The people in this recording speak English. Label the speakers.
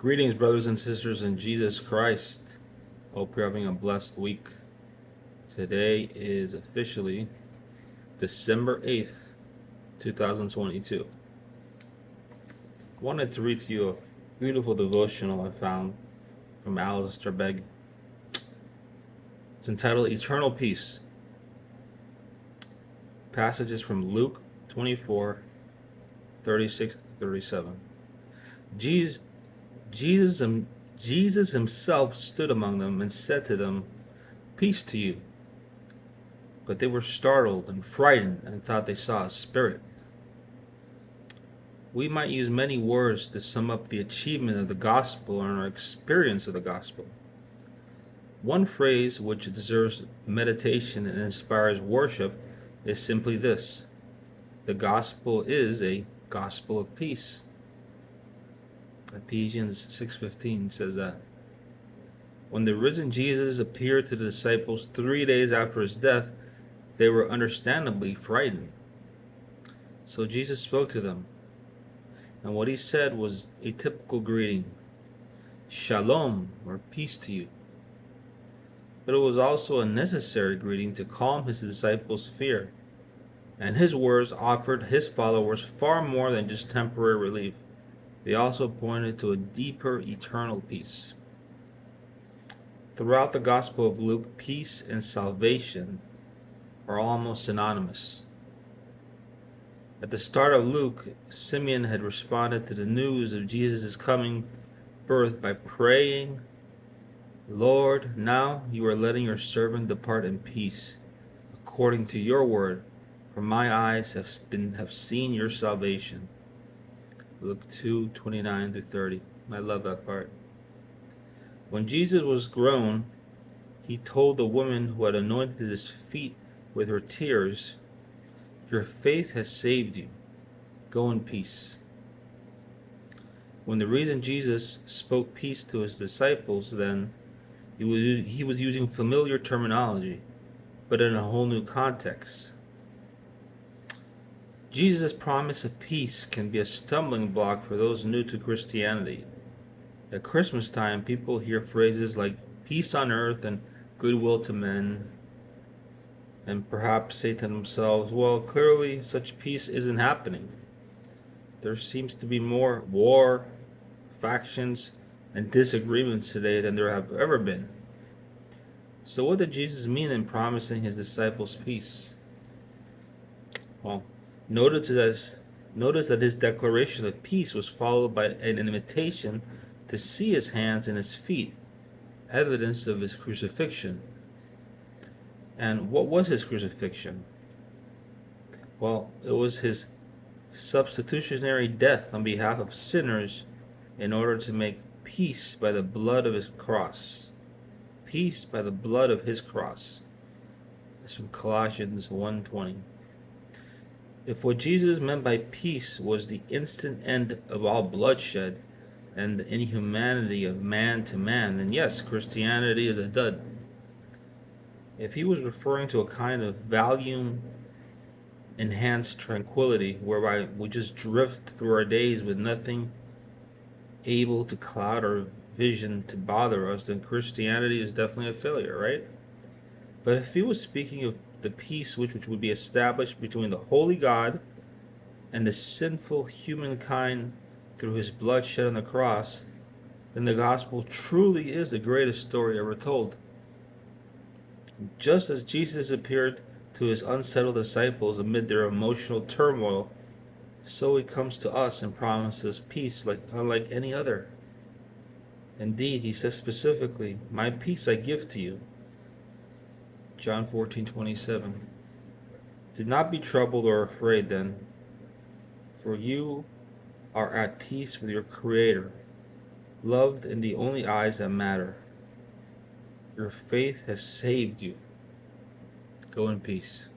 Speaker 1: Greetings, brothers and sisters in Jesus Christ. Hope you're having a blessed week. Today is officially December 8th, 2022. I wanted to read to you a beautiful devotional I found from Alistair Begg. It's entitled Eternal Peace. Passages from Luke 24:36-37. Jesus himself stood among them and said to them, "Peace to you." But they were startled and frightened and thought they saw a spirit. We might use many words to sum up the achievement of the gospel and our experience of the gospel. One phrase which deserves meditation and inspires worship is simply this: the gospel is a gospel of peace. Ephesians 6:15 says that. When the risen Jesus appeared to the disciples 3 days after his death, they were understandably frightened. So Jesus spoke to them, and what he said was a typical greeting: shalom, or peace to you. But it was also a necessary greeting to calm his disciples' fear, and his words offered his followers far more than just temporary relief. They also pointed to a deeper, eternal peace. Throughout the Gospel of Luke, peace and salvation are almost synonymous. At the start of Luke, Simeon had responded to the news of Jesus' coming birth by praying, "Lord, now you are letting your servant depart in peace, according to your word, for my eyes have seen your salvation." Luke 2:29-30. I love that part. When Jesus was grown, he told the woman who had anointed his feet with her tears, "Your faith has saved you. Go in peace." When the risen Jesus spoke peace to his disciples, then he was using familiar terminology, but in a whole new context. Jesus' promise of peace can be a stumbling block for those new to Christianity. At Christmas time, people hear phrases like peace on earth and goodwill to men, and perhaps say to themselves, well, clearly such peace isn't happening. There seems to be more war, factions, and disagreements today than there have ever been. So what did Jesus mean in promising his disciples peace? Well, notice that his declaration of peace was followed by an invitation to see his hands and his feet, evidence of his crucifixion. And what was his crucifixion? Well, it was his substitutionary death on behalf of sinners in order to make peace by the blood of his cross. Peace by the blood of his cross. That's from Colossians 1:20. If what Jesus meant by peace was the instant end of all bloodshed and the inhumanity of man to man, then yes, Christianity is a dud. If he was referring to a kind of volume-enhanced tranquility whereby we just drift through our days with nothing able to cloud our vision to bother us, then Christianity is definitely a failure, right? But if he was speaking of the peace which would be established between the holy God and the sinful humankind through his blood shed on the cross, then the gospel truly is the greatest story ever told. Just as Jesus appeared to his unsettled disciples amid their emotional turmoil, so he comes to us and promises peace unlike any other. Indeed, he says specifically, "My peace I give to you." John 14:27. Do not be troubled or afraid then, for you are at peace with your Creator, loved in the only eyes that matter. Your faith has saved you. Go in peace.